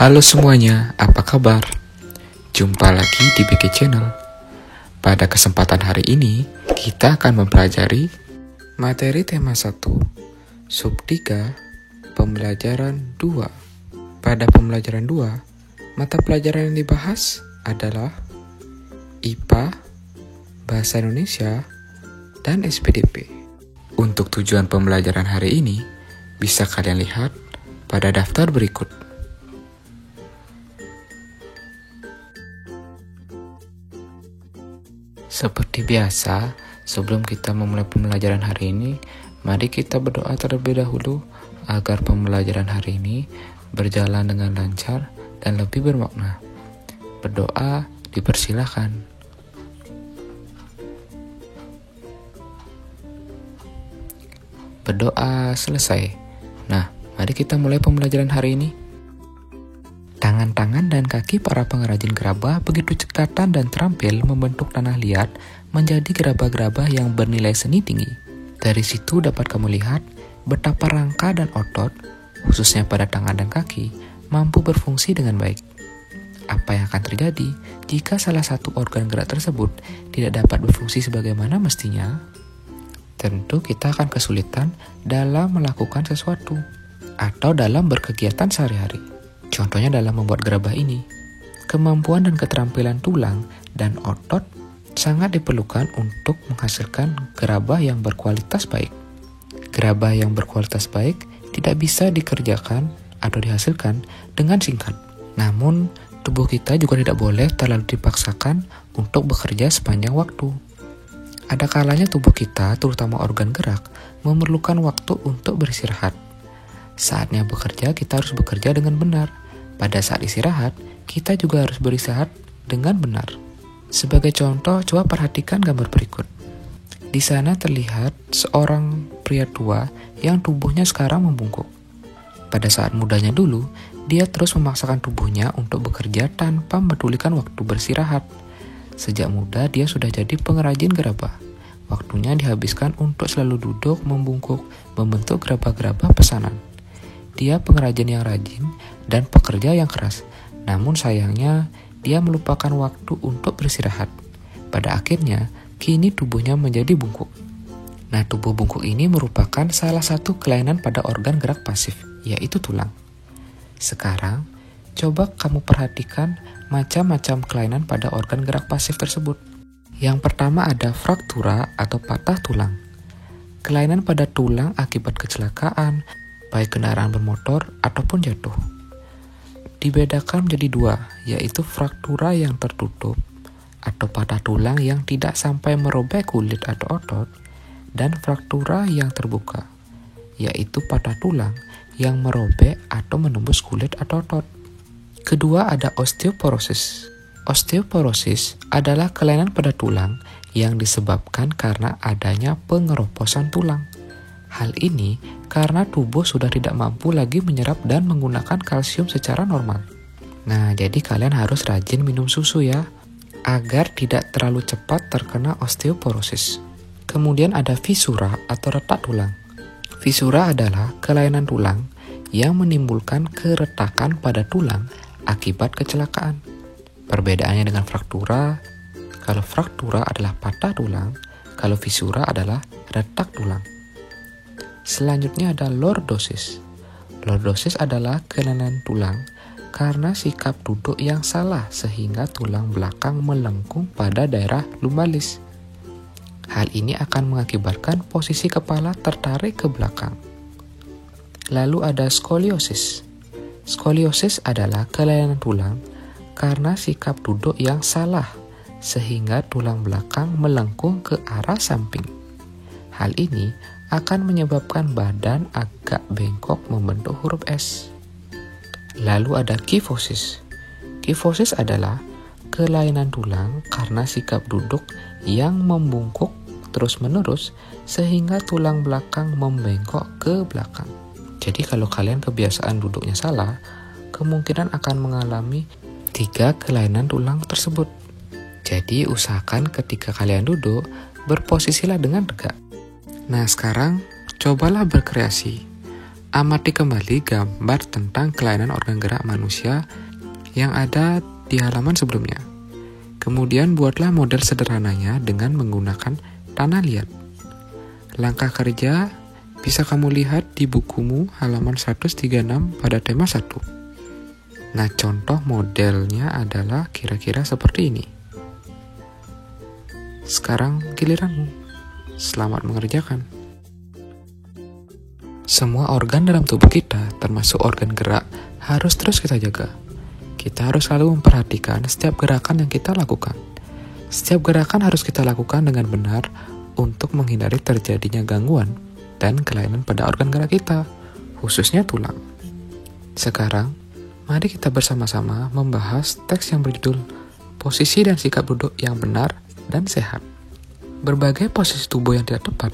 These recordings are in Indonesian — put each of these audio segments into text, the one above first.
Halo semuanya, apa kabar? Jumpa lagi di BK Channel. Pada kesempatan hari ini, kita akan mempelajari materi tema 1, sub 3, pembelajaran 2. Pada pembelajaran 2, mata pelajaran yang dibahas adalah IPA, Bahasa Indonesia, dan SPDP. Untuk tujuan pembelajaran hari ini, bisa kalian lihat pada daftar berikut. Seperti biasa, sebelum kita memulai pembelajaran hari ini, mari kita berdoa terlebih dahulu agar pembelajaran hari ini berjalan dengan lancar dan lebih bermakna. Berdoa dipersilakan. Berdoa selesai. Nah, mari kita mulai pembelajaran hari ini. Tangan-tangan dan kaki para pengrajin gerabah begitu cekatan dan terampil membentuk tanah liat menjadi gerabah-gerabah yang bernilai seni tinggi. Dari situ dapat kamu lihat betapa rangka dan otot, khususnya pada tangan dan kaki, mampu berfungsi dengan baik. Apa yang akan terjadi jika salah satu organ gerak tersebut tidak dapat berfungsi sebagaimana mestinya? Tentu kita akan kesulitan dalam melakukan sesuatu atau dalam berkegiatan sehari-hari. Contohnya dalam membuat gerabah ini. Kemampuan dan keterampilan tulang dan otot sangat diperlukan untuk menghasilkan gerabah yang berkualitas baik. Gerabah yang berkualitas baik tidak bisa dikerjakan atau dihasilkan dengan singkat. Namun, tubuh kita juga tidak boleh terlalu dipaksakan untuk bekerja sepanjang waktu. Ada kalanya tubuh kita, terutama organ gerak, memerlukan waktu untuk beristirahat. Saatnya bekerja, kita harus bekerja dengan benar. Pada saat istirahat, kita juga harus beristirahat dengan benar. Sebagai contoh, coba perhatikan gambar berikut. Di sana terlihat seorang pria tua yang tubuhnya sekarang membungkuk. Pada saat mudanya dulu, dia terus memaksakan tubuhnya untuk bekerja tanpa mempedulikan waktu beristirahat. Sejak muda, dia sudah jadi pengrajin gerabah. Waktunya dihabiskan untuk selalu duduk, membungkuk, membentuk gerabah-gerabah pesanan. Dia pengrajin yang rajin dan pekerja yang keras. Namun sayangnya, dia melupakan waktu untuk beristirahat. Pada akhirnya, kini tubuhnya menjadi bungkuk. Nah, tubuh bungkuk ini merupakan salah satu kelainan pada organ gerak pasif, yaitu tulang. Sekarang, coba kamu perhatikan macam-macam kelainan pada organ gerak pasif tersebut. Yang pertama ada fraktura atau patah tulang. Kelainan pada tulang akibat kecelakaan, baik kendaraan bermotor ataupun jatuh. Dibedakan menjadi dua, yaitu fraktura yang tertutup atau patah tulang yang tidak sampai merobek kulit atau otot, dan fraktura yang terbuka, yaitu patah tulang yang merobek atau menembus kulit atau otot. Kedua ada osteoporosis. Osteoporosis adalah kelainan pada tulang yang disebabkan karena adanya pengeroposan tulang. Hal ini karena tubuh sudah tidak mampu lagi menyerap dan menggunakan kalsium secara normal. Nah, jadi kalian harus rajin minum susu ya, agar tidak terlalu cepat terkena osteoporosis. Kemudian ada fisura atau retak tulang. Fisura adalah kelainan tulang yang menimbulkan keretakan pada tulang akibat kecelakaan. Perbedaannya dengan fraktura, kalau fraktura adalah patah tulang, kalau fisura adalah retak tulang. Selanjutnya ada lordosis. Lordosis adalah kelainan tulang karena sikap duduk yang salah sehingga tulang belakang melengkung pada daerah lumbalis. Hal ini akan mengakibatkan posisi kepala tertarik ke belakang. Lalu ada skoliosis. Skoliosis adalah kelainan tulang karena sikap duduk yang salah sehingga tulang belakang melengkung ke arah samping. Hal ini akan menyebabkan badan agak bengkok membentuk huruf S. Lalu ada kifosis. Kifosis adalah kelainan tulang karena sikap duduk yang membungkuk terus-menerus sehingga tulang belakang membengkok ke belakang. Jadi kalau kalian kebiasaan duduknya salah, kemungkinan akan mengalami 3 kelainan tulang tersebut. Jadi usahakan ketika kalian duduk, berposisilah dengan tegak. Nah sekarang, cobalah berkreasi. Amati kembali gambar tentang kelainan organ gerak manusia yang ada di halaman sebelumnya. Kemudian buatlah model sederhananya dengan menggunakan tanah liat. Langkah kerja bisa kamu lihat di bukumu halaman 136 pada tema 1. Nah, contoh modelnya adalah kira-kira seperti ini. Sekarang giliranmu. Selamat mengerjakan. Semua organ dalam tubuh kita, termasuk organ gerak, harus terus kita jaga. Kita harus selalu memperhatikan setiap gerakan yang kita lakukan. Setiap gerakan harus kita lakukan dengan benar untuk menghindari terjadinya gangguan dan kelainan pada organ gerak kita, khususnya tulang. Sekarang, mari kita bersama-sama membahas teks yang berjudul Posisi dan Sikap Duduk yang Benar dan Sehat. Berbagai posisi tubuh yang tidak tepat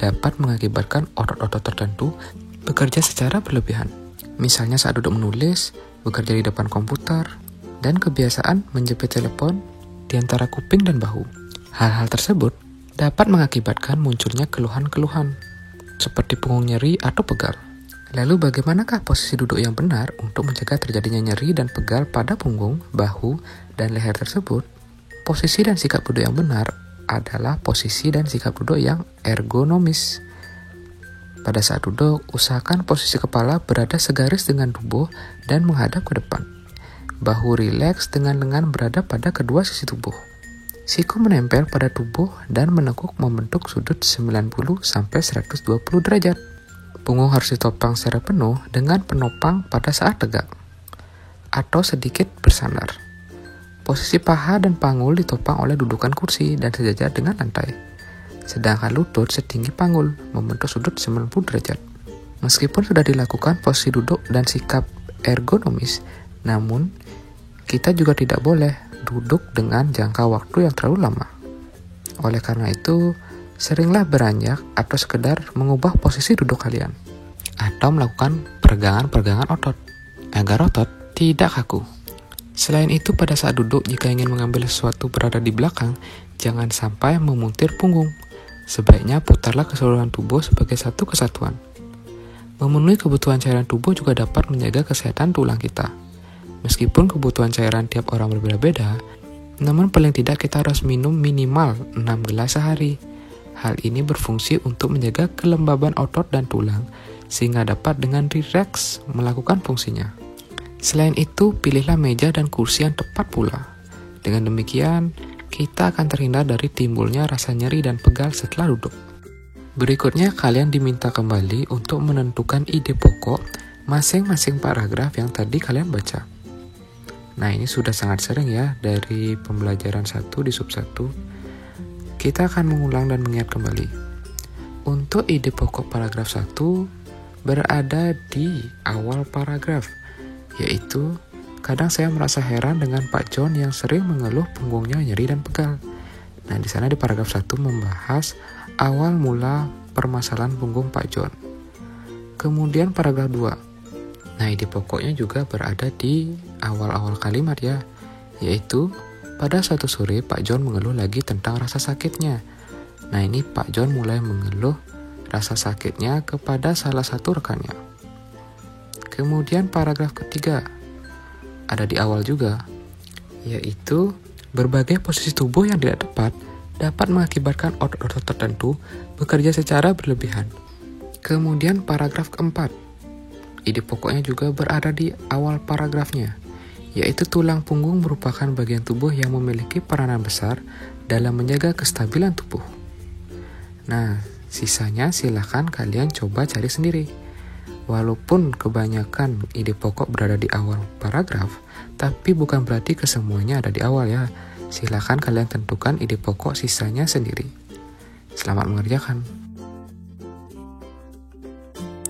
dapat mengakibatkan otot-otot tertentu bekerja secara berlebihan. Misalnya saat duduk menulis, bekerja di depan komputer, dan kebiasaan menjepit telepon di antara kuping dan bahu. Hal-hal tersebut dapat mengakibatkan munculnya keluhan-keluhan, seperti punggung nyeri atau pegal. Lalu bagaimanakah posisi duduk yang benar untuk mencegah terjadinya nyeri dan pegal pada punggung, bahu, dan leher tersebut? Posisi dan sikap duduk yang benar adalah posisi dan sikap duduk yang ergonomis. Pada saat duduk, usahakan posisi kepala berada segaris dengan tubuh dan menghadap ke depan. Bahu rileks dengan lengan berada pada kedua sisi tubuh. Siku menempel pada tubuh dan menekuk membentuk sudut 90-120 derajat. Punggung harus ditopang secara penuh dengan penopang pada saat tegak atau sedikit bersandar. Posisi paha dan panggul ditopang oleh dudukan kursi dan sejajar dengan lantai. Sedangkan lutut setinggi panggul membentuk sudut 90 derajat. Meskipun sudah dilakukan posisi duduk dan sikap ergonomis, namun kita juga tidak boleh duduk dengan jangka waktu yang terlalu lama. Oleh karena itu, seringlah beranjak atau sekedar mengubah posisi duduk kalian, atau melakukan peregangan-peregangan otot, agar otot tidak kaku. Selain itu, pada saat duduk, jika ingin mengambil sesuatu berada di belakang, jangan sampai memuntir punggung. Sebaiknya putarlah keseluruhan tubuh sebagai satu kesatuan. Memenuhi kebutuhan cairan tubuh juga dapat menjaga kesehatan tulang kita. Meskipun kebutuhan cairan tiap orang berbeda-beda, namun paling tidak kita harus minum minimal 6 gelas sehari. Hal ini berfungsi untuk menjaga kelembaban otot dan tulang, sehingga dapat dengan rileks melakukan fungsinya. Selain itu, pilihlah meja dan kursi yang tepat pula. Dengan demikian, kita akan terhindar dari timbulnya rasa nyeri dan pegal setelah duduk. Berikutnya, kalian diminta kembali untuk menentukan ide pokok masing-masing paragraf yang tadi kalian baca. Nah, ini sudah sangat sering ya dari pembelajaran 1 di sub 1. Kita akan mengulang dan mengingat kembali. Untuk ide pokok paragraf 1 berada di awal paragraf, yaitu kadang saya merasa heran dengan Pak John yang sering mengeluh punggungnya nyeri dan pegal. Nah, di sana di paragraf 1 membahas awal mula permasalahan punggung Pak John. Kemudian paragraf 2. Nah, ide pokoknya juga berada di awal-awal kalimat ya, yaitu pada suatu sore Pak John mengeluh lagi tentang rasa sakitnya. Nah, ini Pak John mulai mengeluh rasa sakitnya kepada salah satu rekannya. Kemudian paragraf ketiga ada di awal juga, yaitu berbagai posisi tubuh yang tidak tepat dapat mengakibatkan otot-otot tertentu bekerja secara berlebihan. Kemudian paragraf keempat, ide pokoknya juga berada di awal paragrafnya, yaitu tulang punggung merupakan bagian tubuh yang memiliki peranan besar dalam menjaga kestabilan tubuh. Nah, sisanya silahkan kalian coba cari sendiri. Walaupun kebanyakan ide pokok berada di awal paragraf, tapi bukan berarti kesemuanya ada di awal ya. Silakan kalian tentukan ide pokok sisanya sendiri. Selamat mengerjakan.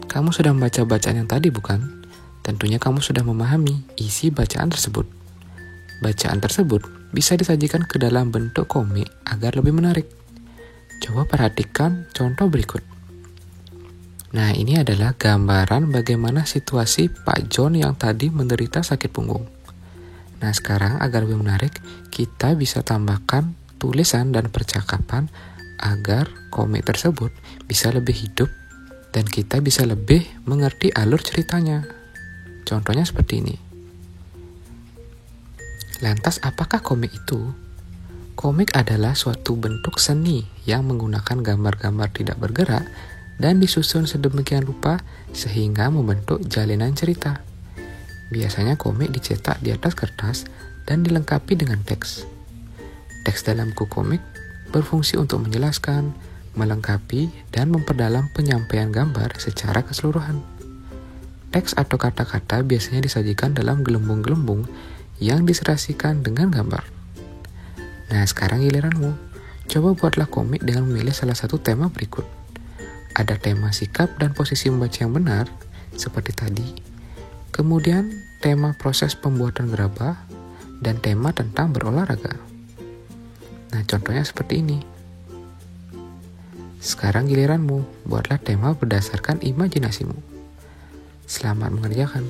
Kamu sudah membaca bacaan yang tadi bukan? Tentunya kamu sudah memahami isi bacaan tersebut. Bacaan tersebut bisa disajikan ke dalam bentuk komik agar lebih menarik. Coba perhatikan contoh berikut. Nah, ini adalah gambaran bagaimana situasi Pak John yang tadi menderita sakit punggung. Nah, sekarang agar lebih menarik, kita bisa tambahkan tulisan dan percakapan agar komik tersebut bisa lebih hidup dan kita bisa lebih mengerti alur ceritanya. Contohnya seperti ini. Lantas apakah komik itu? Komik adalah suatu bentuk seni yang menggunakan gambar-gambar tidak bergerak dan disusun sedemikian rupa sehingga membentuk jalinan cerita. Biasanya komik dicetak di atas kertas dan dilengkapi dengan teks. Teks dalam buku komik berfungsi untuk menjelaskan, melengkapi, dan memperdalam penyampaian gambar secara keseluruhan. Teks atau kata-kata biasanya disajikan dalam gelembung-gelembung yang diserasikan dengan gambar. Nah, sekarang giliranmu. Coba buatlah komik dengan memilih salah satu tema berikut. Ada tema sikap dan posisi membaca yang benar, seperti tadi. Kemudian, tema proses pembuatan gerabah, dan tema tentang berolahraga. Nah, contohnya seperti ini. Sekarang giliranmu, buatlah tema berdasarkan imajinasimu. Selamat mengerjakan.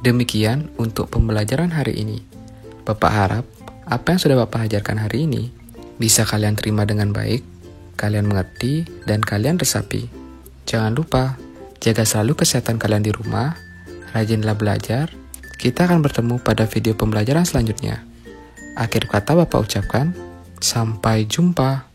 Demikian untuk pembelajaran hari ini. Bapak harap apa yang sudah Bapak ajarkan hari ini bisa kalian terima dengan baik, kalian mengerti, dan kalian resapi. Jangan lupa, jaga selalu kesehatan kalian di rumah, rajinlah belajar. Kita akan bertemu pada video pembelajaran selanjutnya. Akhir kata Bapak ucapkan, sampai jumpa.